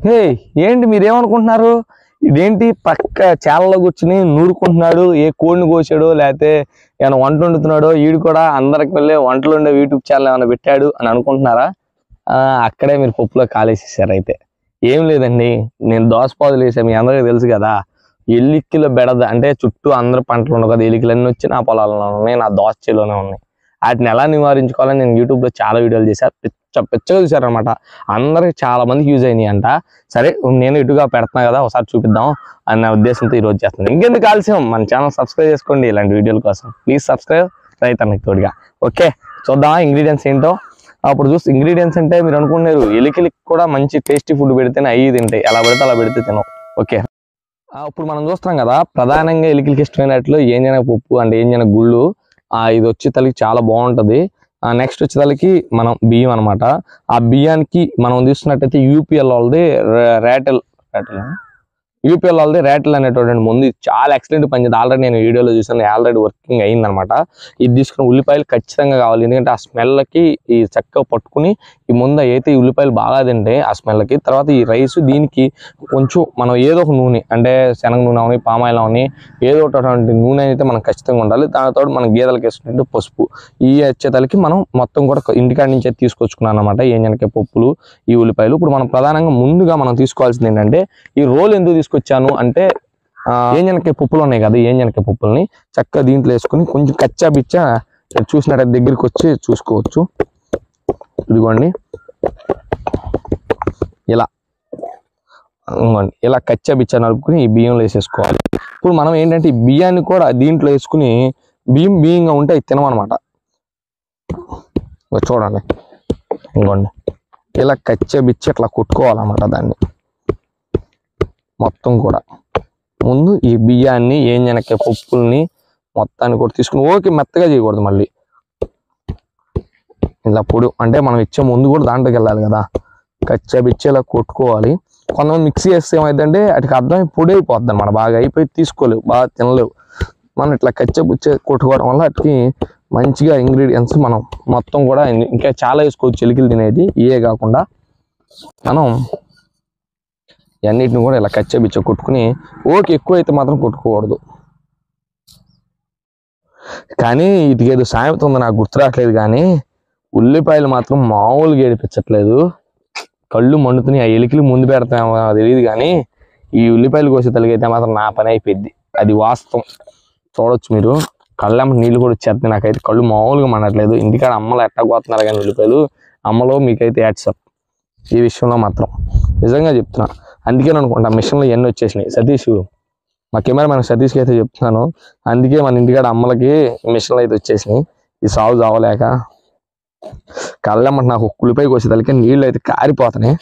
హే ఏంటి మీరేమనుకుంటున్నారు? ఇదేంటి పక్క చాలలో కూర్చుని నూరుకుంటున్నాడు, ఏ కోడిని కోసాడో లేకపోతే ఏమైనా వంట వండుతున్నాడో, వీడు కూడా అందరికి వెళ్ళే వంటలు ఉండే యూట్యూబ్ ఛానల్ ఏమైనా పెట్టాడు అని అనుకుంటున్నారా? అక్కడే మీరు పప్పులో కాలేసేసారు. అయితే ఏం లేదండి, నేను దోసపాదులు వేసాను, మీ అందరికీ తెలుసు కదా. ఎల్లిక్కిలో బెడద అంటే చుట్టూ అందరు పంటలు ఉండవు కదా, ఎలికలన్నీ వచ్చి నా పొలాల్లో ఉన్నాయి, నా దోస చేలోనే ఉన్నాయి. వాటిని ఎలా నివారించుకోవాలని నేను యూట్యూబ్లో చాలా వీడియోలు చేశాను. పిచ్చగా చూసారనమాట. అందరికి చాలా మందికి యూజ్ అయినాయి అంట. సరే నేను ఇటుగా పెడుతున్నా కదా, ఒకసారి చూపిద్దాం అన్న ఉద్దేశంతో ఈరోజు చేస్తున్నాను. ఇంకెందుకు ఆలస్యం, మన ఛానల్ సబ్స్క్రైబ్ చేసుకోండి ఇలాంటి వీడియోల కోసం. ప్లీజ్ సబ్స్క్రైబ్, రైతన్నకి తోడుగా. ఓకే, చూద్దామా ఇంగ్రీడియంట్స్ ఏంటో. అప్పుడు చూస్తే ఇంగ్రీడియంట్స్ అంటే మీరు అనుకున్నారు ఎలికలకి కూడా మంచి టేస్టీ ఫుడ్ పెడితేనే అయ్యి తింటాయి, ఎలా పెడితే అలా పెడితే తినవు. ఓకే, ఇప్పుడు మనం చూస్తున్నాం కదా, ప్రధానంగా ఎలికలకి ఇష్టమైనట్లు ఏంజనగ పప్పు అంటే ఏంజనగ గుళ్ళు. ఇది వచ్చే తలకి చాలా బాగుంటది. నెక్స్ట్ వచ్చేదానికి మనం బియ్యం అనమాట. ఆ బియ్యానికి మనం తీసుకున్నట్టయితే యూపీఎల్ వాళ్ళది ర్యాటిల్ అనేటువంటి ముందు చాలా ఎక్సలెంట్ పనిచేది. ఆల్రెడీ నేను వీడియోలో చూసాను, ఆల్రెడీ వర్కింగ్ అయిందనమాట. ఇది తీసుకున్న ఉల్లిపాయలు ఖచ్చితంగా కావాలి, ఎందుకంటే ఆ స్మెల్కి ఈ చక్కగా పట్టుకుని ఈ ముందు అయితే ఈ ఉల్లిపాయలు బాగా తింటాయి ఆ స్మెల్కి. తర్వాత ఈ రైస్ దీనికి కొంచెం మనం ఏదో ఒక నూనె అంటే శనగ నూనె అవని పామాయిల్ అవని ఏదో ఒకటి నూనె అయితే మనం ఖచ్చితంగా ఉండాలి. దానితో మనం గేదెలకు వేసుకుంటే పసుపు ఈ వచ్చేతలకి మనం మొత్తం కూడా ఇంటికాడి నుంచి తీసుకొచ్చుకున్నాం అనమాట. ఏంజనకాయ పప్పులు, ఈ ఉల్లిపాయలు. ఇప్పుడు మనం ప్రధానంగా ముందుగా మనం తీసుకోవాల్సింది ఏంటంటే, ఈ రోల్ ఎందుకు తీసుకొచ్చాను అంటే, ఏంజనకాయ పప్పులు ఉన్నాయి కదా, ఏంజనకాయ పప్పుల్ని చక్కగా దీంట్లో వేసుకుని కొంచెం కచ్చా బిచ్చా చూసినట్టు దగ్గరికి వచ్చి చూసుకోవచ్చు. ఇదిగోండి ఇలా ఇలా కచ్చా బిచ్చా నలుపుకుని ఈ బియ్యంలో వేసేసుకోవాలి. ఇప్పుడు మనం ఏంటంటే ఈ బియ్యాన్ని కూడా దీంట్లో వేసుకుని బియ్యంగా ఉంటే అది తినమనమాట. చూడండి, ఇంకోండి ఇలా కచ్చా బిచ్చా ఇట్లా కొట్టుకోవాలన్నమాట. దాన్ని మొత్తం కూడా ముందు ఈ బియ్యాన్ని ఏంజనకాయ పప్పుల్ని మొత్తాన్ని కూడా తీసుకుని ఓకే మెత్తగా చేయకూడదు, మళ్ళీ ఇలా పొడి అంటే మనం ఇచ్చే ముందు కూడా దాంట్లోకి వెళ్ళాలి కదా. కచ్చా బిచ్చా ఇలా కొట్టుకోవాలి. కొంతమంది మిక్సీ వేస్తే ఏమైందంటే వాటికి అర్థం పొడి అయిపోద్ది అనమాట, బాగా అయిపోయి తీసుకోలేవు, బాగా తినలేవు. మనం ఇట్లా కచ్చా బిచ్చా కొట్టుకోవడం వల్ల వాటికి మంచిగా ఇంగ్రీడియంట్స్ మనం మొత్తం కూడా ఇంకా చాలా వేసుకోవచ్చు. ఎలికలు తినేది ఇవే కాకుండా మనం అన్నిటిని కూడా ఇలా కచ్చా బిచ్చా కొట్టుకుని ఓకే ఎక్కువ అయితే మాత్రం కొట్టుకోకూడదు. కానీ ఇటుకి ఏదో సామెత ఉంది, నాకు గుర్తురాట్లేదు, కానీ ఉల్లిపాయలు మాత్రం మామూలుగా ఏడిపించట్లేదు, కళ్ళు మండుతున్నాయి. ఆ ఎలికలు ముందు పెడతామో తెలియదు, కానీ ఈ ఉల్లిపాయలు కోసే తలిగైతే మాత్రం నా పని అయిపోయింది. అది వాస్తవం. చూడొచ్చు మీరు, కళ్ళమ్మ నీళ్ళు కూడా వచ్చేస్తాయి. నాకైతే కళ్ళు మామూలుగా మండట్లేదు. ఇంటికాడ అమ్మలు ఎట్టా కోతున్నారు కానీ ఉల్లిపాయలు, అమ్మలో మీకైతే యాడ్సప్ ఈ విషయంలో మాత్రం నిజంగా చెప్తున్నా. అందుకే అనుకుంటా మిషన్లో ఎన్ని వచ్చేసినాయి. సతీష్, మా కెమెరామెన్ సతీష్కి అయితే చెప్తున్నాను, అందుకే మన ఇంటికాడ అమ్మలకి మిషన్లు అయితే వచ్చేసినాయి. ఈ సాగు చావలేక కళ్ళమ్మట నాకు ఉల్లిపాయ కోసేదానికి నీళ్ళు అయితే కారిపోతున్నాయి.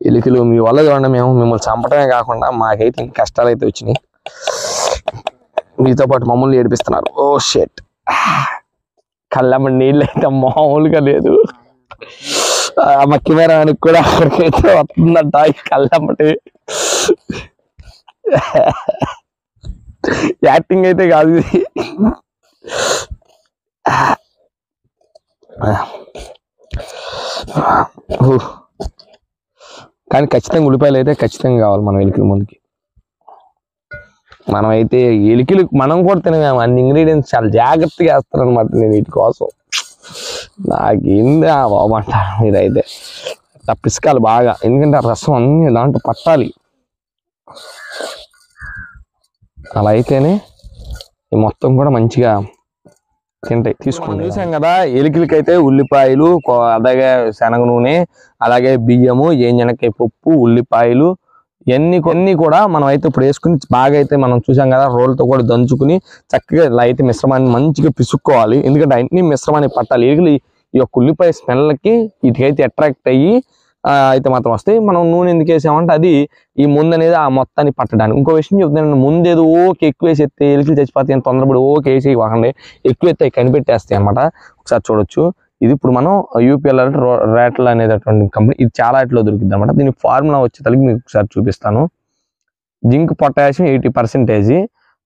ఎలికలు మీ వల్ల చూడండి, మేము మిమ్మల్ని చంపడమే కాకుండా మాకైతే ఇంక కష్టాలు అయితే వచ్చినాయి. మీతో పాటు మమ్మల్ని ఏడిపిస్తున్నారు. ఓ షెట్, కళ్ళమ్మ నీళ్ళు అయితే మామూలుగా లేదు. మా కెమెరామెన్కి కూడా అక్కడికైతే వస్తుందంట ఈ కళ్ళమ్మటి. యాక్టింగ్ అయితే కాదు ఇది. కానీ ఖచ్చితంగా ఉల్లిపాయలు అయితే ఖచ్చితంగా కావాలి మనం ఎలికల ముందుకి. మనమైతే ఎలికలు మనం కూడా తినమేమో, అన్ని ఇంగ్రీడియంట్స్ చాలా జాగ్రత్తగా వేస్తారనమాట. నేను వీటి కోసం నాకేంది బాగుంటారు మీరైతే పిసకాలి బాగా, ఎందుకంటే ఆ రసం అన్ని దాంట్లో పట్టాలి. అలా అయితేనే ఈ మొత్తం కూడా మంచిగా తింటాయి. తీసుకుని చూసాం కదా, ఎలికలకైతే ఉల్లిపాయలు, అలాగే శనగ నూనె, అలాగే బియ్యము, ఏంజనకాయ పప్పు, ఉల్లిపాయలు కొన్ని కూడా మనం అయితే ఇప్పుడు వేసుకుని బాగా అయితే మనం చూసాం కదా, రోల్తో కూడా దంచుకుని చక్కగా ఇలా అయితే మిశ్రమాన్ని మంచిగా పిసుక్కోవాలి. ఎందుకంటే అన్ని మిశ్రమాన్ని పట్టాలి. ఎలికలు ఈ యొక్క ఉల్లిపాయ స్మెల్కి వీటికైతే అట్రాక్ట్ అయ్యి అయితే మాత్రం వస్తాయి. మనం నూనె ఎందుకు వేసామంటే అది ఈ ముందు అనేది ఆ మొత్తాన్ని పట్టడానికి. ఇంకో విషయం చెప్తున్నాను, ముందేదో ఓకే ఎక్కువ వేసి ఎత్తే ఎలికలు చచ్చిపోతాయి తొందరపడి ఓకే వేసి ఇవ్వకండి, ఎక్కువ ఎత్తే కనిపెట్టేస్తాయి అనమాట. ఒకసారి చూడొచ్చు. ఇది ఇప్పుడు మనం యూపీఎల్ ర్యాటిల్ అనేటటువంటి కంపెనీ, ఇది చాలా ఇట్లో దొరికింది అనమాట. దీని ఫార్ములా వచ్చేసరికి మీకు ఒకసారి చూపిస్తాను. జింక్ పొటాషియం 80%,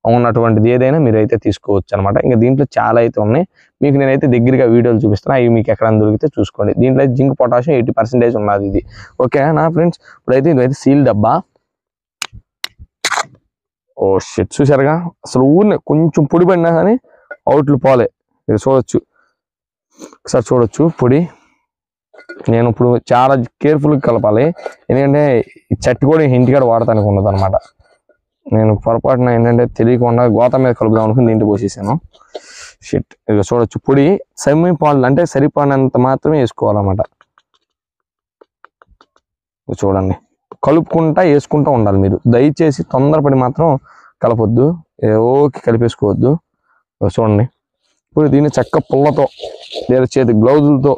ఉన్నటువంటిది ఏదైనా మీరు అయితే తీసుకోవచ్చు అనమాట. ఇంకా దీంట్లో చాలా అయితే ఉన్నాయి, మీకు నేనైతే దగ్గరగా వీడియోలు చూపిస్తాను, అవి మీకు ఎక్కడ దొరికితే చూసుకోండి. దీంట్లో జింక్ పొటాషియం 80% ఉన్నది ఇది. ఓకేనా ఫ్రెండ్స్, ఇప్పుడైతే ఇదైతే సీల్ డబ్బా. ఓ షిట్, చూసారుగా అసలు ఊరిని కొంచెం పొడి పడినా కానీ అవుట్లు పోలే. ఇది చూడొచ్చు, ఒకసారి చూడొచ్చు పొడి. నేను ఇప్పుడు చాలా కేర్ఫుల్గా కలపాలి, ఎందుకంటే ఈ చట్టి కూడా ఇంటికాడ వాడటానికి ఉండదు అనమాట. నేను పొరపాటున ఏంటంటే తెలియకుండా గోత మీద కలుపుదాం అనుకుని దీంట్లో పోసేసాను. షిట్, ఇక చూడొచ్చు పొడి సరిపాలు అంటే సరిపడినంత మాత్రమే వేసుకోవాలన్నమాట. చూడండి, కలుపుకుంటా వేసుకుంటూ ఉండాలి మీరు, దయచేసి తొందరపడి మాత్రం కలపొద్దు, ఓకే కలిపేసుకోవద్దు. చూడండి, ఇప్పుడు దీన్ని చక్క పుల్లతో లేదా చేతి గ్లౌజులతో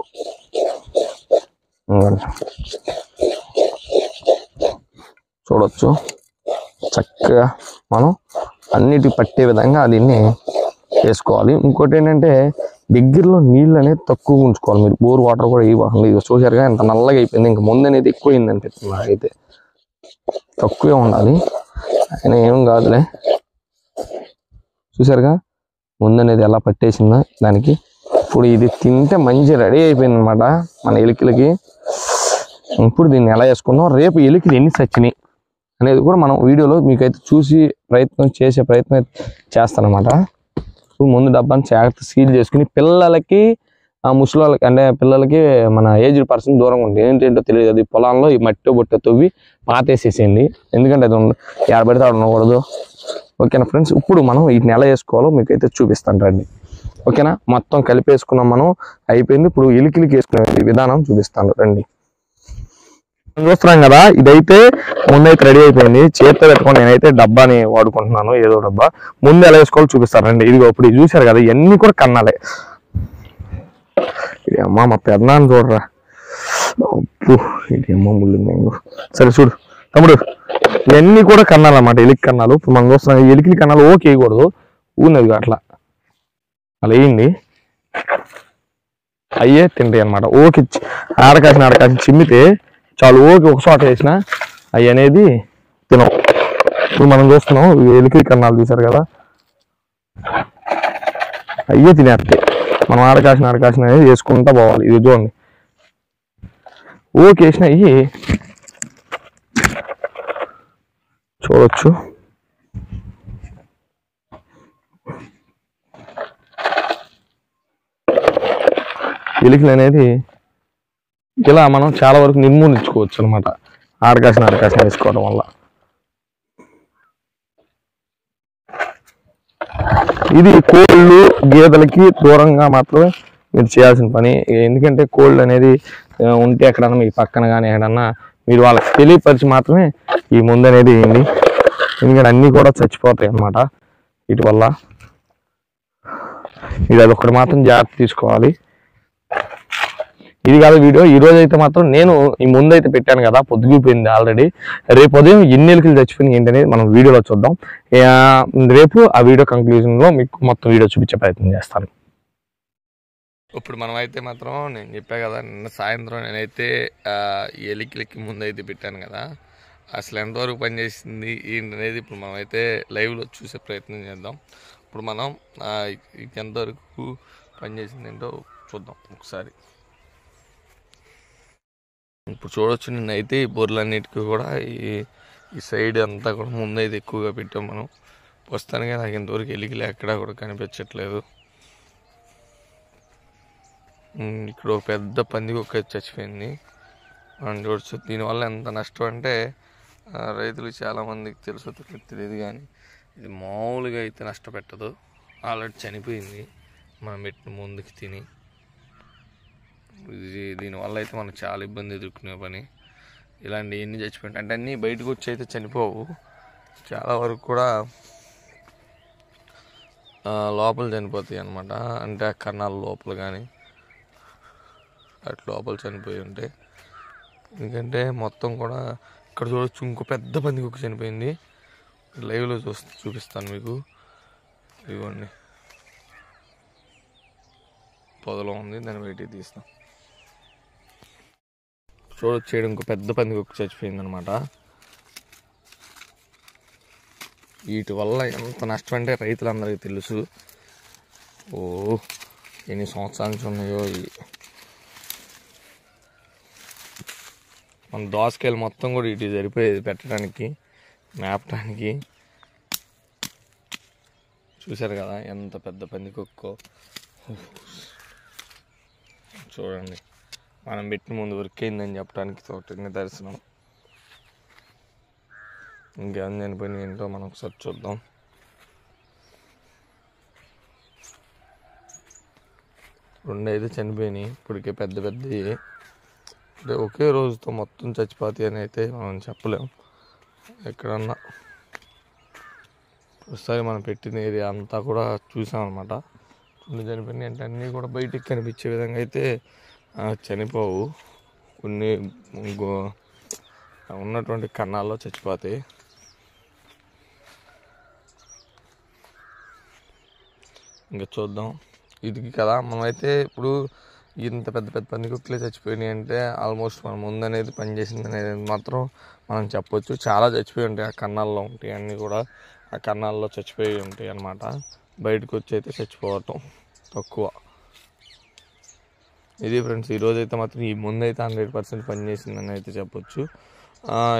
చూడొచ్చు, చక్కగా మనం అన్నిటికి పట్టే విధంగా దీన్ని వేసుకోవాలి. ఇంకోటి ఏంటంటే దగ్గరలో నీళ్ళు అనేది తక్కువ ఉంచుకోవాలి మీరు, బోర్ వాటర్ కూడా ఇవ్వాలి. ఇక చూసారుగా ఎంత నల్లగా అయిపోయింది, ఇంకా ముందు అనేది ఎక్కువైంది అనిపిస్తుంది నాకైతే, తక్కువే ఉండాలి అయినా ఏం కాదులే. చూసారుగా ముందు అనేది ఎలా పట్టేసిందో దానికి. ఇప్పుడు ఇది తింటే మంచి రెడీ అయిపోయింది అనమాట మన ఎలికలకి. ఇప్పుడు దీన్ని ఎలా వేసుకుందాం, రేపు ఎలికలు ఎన్ని చచ్చినాయి అనేది కూడా మనం వీడియోలో మీకైతే చూసి ప్రయత్నం చేస్తానమాట. ఇప్పుడు ముందు డబ్బాని జాగ్రత్త సీల్ చేసుకుని పిల్లలకి ముసలిళ్ళకి అంటే పిల్లలకి మన ఏజ్డ్ పర్సన్ దూరంగా ఉంటుంది, ఏంటంటో తెలియదు. అది పొలాల్లో ఈ మట్టి బొట్ట తవ్వి పాతేసేసేయండి, ఎందుకంటే అది ఏడబడితే ఆడ ఉండకూడదు. ఓకేనా ఫ్రెండ్స్, ఇప్పుడు మనం వీటిని ఎలా వేసుకోవాలో మీకైతే చూపిస్తాను రండి. ఓకేనా, మొత్తం కలిపేసుకున్నాం మనం, అయిపోయింది. ఇప్పుడు ఎలికలకి వేసుకునే విధానం చూపిస్తాను రండి. చూస్తున్నాం కదా, ఇదైతే ముందైతే రెడీ అయిపోయింది. చేతితో పెట్టుకొని నేనైతే డబ్బాని వాడుకుంటున్నాను, ఏదో డబ్బా. ముందు ఎలా వేసుకోవాలో చూపిస్తారండి. ఇదిగో ఇప్పుడు చూసారు కదా, ఇవన్నీ కూడా కన్నాలే. ఇది అమ్మ మా పెద్దనాన్న చూడరా, ఇది అమ్మ ముళ్ళు మ్యాంగో. సరే చూడు తమ్ముడు, ఇవన్నీ కూడా కన్నాలన్నమాట, ఎలికి కన్నాలు. ఇప్పుడు మనం చూస్తున్నాం ఎలికలి కన్నాలు ఓకే వేయకూడదు, ఊనది అట్లా అలా వేయండి, అయ్యే తింటాయి అనమాట. ఓకే ఆడకాసిన చిమ్మితే చాలు, ఓకే ఒక చోట వేసిన అవి అనేది తినం. ఇప్పుడు మనం చూస్తున్నాం ఎలికలి కన్నాలు చూసారు కదా, అయ్యే తినేస్తాయి. మనం ఆడకాసిన అనేది వేసుకుంటా పోవాలి. ఇది చూడండి, ఓకే వేసిన అయ్యి చూడొచ్చు. ఎలికలు అనేది ఇలా మనం చాలా వరకు నిర్మూలించుకోవచ్చు అనమాట, ఆడకాసిన వేసుకోవడం వల్ల. ఇది కోళ్ళు గేదెలకి దూరంగా మాత్రమే మీరు చేయాల్సిన పని, ఎందుకంటే కోళ్ళు అనేది ఉంటే ఎక్కడన్నా మీ పక్కన కానీ ఎక్కడన్నా మీరు వాళ్ళకి తెలియపరిచి మాత్రమే ఈ ముందు అనేది వేయండి, ఎందుకంటే అన్నీ కూడా చచ్చిపోతాయి అన్నమాట వీటి వల్ల. ఇది అదొక్కటి మాత్రం జాగ్రత్త తీసుకోవాలి. ఇది కాదు వీడియో, ఈ రోజు అయితే మాత్రం నేను ఈ ముందు అయితే పెట్టాను కదా, పొద్దుగిపోయింది ఆల్రెడీ. రేపు ఉదయం ఎన్ని ఎలుకలు చచ్చిపోయినాయి ఏంటనేది మనం వీడియోలో చూద్దాం. రేపు ఆ వీడియో కంక్లూజన్లో మీకు మొత్తం వీడియో చూపించే ప్రయత్నం చేస్తాను. ఇప్పుడు మనం అయితే మాత్రం నేను చెప్పా కదా, నిన్న సాయంత్రం నేనైతే ఎలికలకి ముందు అయితే పెట్టాను కదా, అసలు ఎంతవరకు పనిచేసింది ఏంటనేది ఇప్పుడు మనం అయితే లైవ్లో చూసే ప్రయత్నం చేద్దాం. ఇప్పుడు మనం ఎంతవరకు పనిచేసింది ఏంటో చూద్దాం ఒకసారి. ఇప్పుడు చూడొచ్చు, నిన్నైతే ఈ బొర్రలన్నిటికీ కూడా ఈ సైడ్ అంతా కూడా ముందైతే ఎక్కువగా పెట్టాం మనం. ప్రస్తుతానికి నాకు ఇంతవరకు ఎలికలు ఎక్కడా కూడా కనిపించట్లేదు. ఇక్కడ ఒక పెద్ద పందికొక్క చచ్చిపోయింది మనం చూడొచ్చు. దీనివల్ల ఎంత నష్టం అంటే రైతులకు చాలామందికి తెలుసో తెలియదు, కానీ ఇది మామూలుగా అయితే నష్టపెట్టదు. ఆల్రెడీ చనిపోయింది మనం పెట్టిన ముందుకి తిని. దీనివల్ల అయితే మనకు చాలా ఇబ్బంది ఎదుర్కొనే పని. ఇలాంటి ఎన్ని చచ్చిపోయింది అంటే అన్నీ బయటకు వచ్చి అయితే చనిపోవు, చాలా వరకు కూడా లోపల చనిపోతాయి అన్నమాట. అంటే కన్నాల లోపల కానీ అటు లోపల చనిపోయి ఉంటాయి. ఎందుకంటే మొత్తం కూడా ఇక్కడ చూడొచ్చు, ఇంకో పెద్ద పందికొక్క చనిపోయింది. లైవ్లో చూపిస్తాను మీకు. ఇదిగోండి పొదలో ఉంది, దాన్ని బయటికి తీస్తాం. చూడొచ్చు, ఇంకో పెద్ద పందికొక్క చచ్చిపోయింది అనమాట. వీటి వల్ల ఎంత నష్టం అంటే రైతులందరికీ తెలుసు. ఎన్ని సంవత్సరాల నుంచి ఉన్నాయో ఇవి. మన దోసకాయలు మొత్తం కూడా ఇటు సరిపోయేది పెట్టడానికి, మేపడానికి. చూశారు కదా ఎంత పెద్ద పందికొక్కో. చూడండి, మనం పెట్టిన ముందు ఉరికైందని చెప్పడానికి తోటి నిదర్శనం. ఇంకేం చనిపోయినాయి ఏంటో మనం ఒకసారి చూద్దాం. రెండైతే చనిపోయినాయి ఇప్పటికే, పెద్ద పెద్దవి. అంటే ఒకే రోజుతో మొత్తం చచ్చిపోతాయి అని అయితే మనం చెప్పలేం. ఎక్కడన్నా ఒకసారి మనం పెట్టిన ఏరియా అంతా కూడా చూసామన్నమాట. కొన్ని చనిపోయినాయి అంటే అన్నీ కూడా బయటికి కనిపించే విధంగా అయితే చనిపోవు. కొన్ని ఉన్నటువంటి కన్నాల్లో చచ్చిపోతాయి. ఇంకా చూద్దాం. ఇది కదా మనమైతే ఇప్పుడు ఇంత పెద్ద పెద్ద పందికొక్కులే చచ్చిపోయినాయి అంటే ఆల్మోస్ట్ మనం ముందనేది పనిచేసింది అనేది మాత్రం మనం చెప్పొచ్చు. చాలా చచ్చిపోయి ఉంటాయి, ఆ కన్నాల్లో ఉంటాయి అన్నీ కూడా, ఆ కన్నాల్లో చచ్చిపోయి ఉంటాయి అన్నమాట. బయటకు వచ్చి అయితే చచ్చిపోవటం తక్కువ. ఇది ఫ్రెండ్స్, ఈరోజు అయితే మాత్రం ఈ ముందైతే 100% పనిచేసిందని అయితే చెప్పొచ్చు.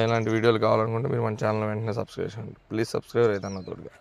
ఇలాంటి వీడియోలు కావాలనుకుంటే మీరు మన ఛానల్ వెంటనే సబ్స్క్రైబ్ చేయండి. ప్లీజ్ సబ్స్క్రైబ్ అయితే అన్న తోడుగా.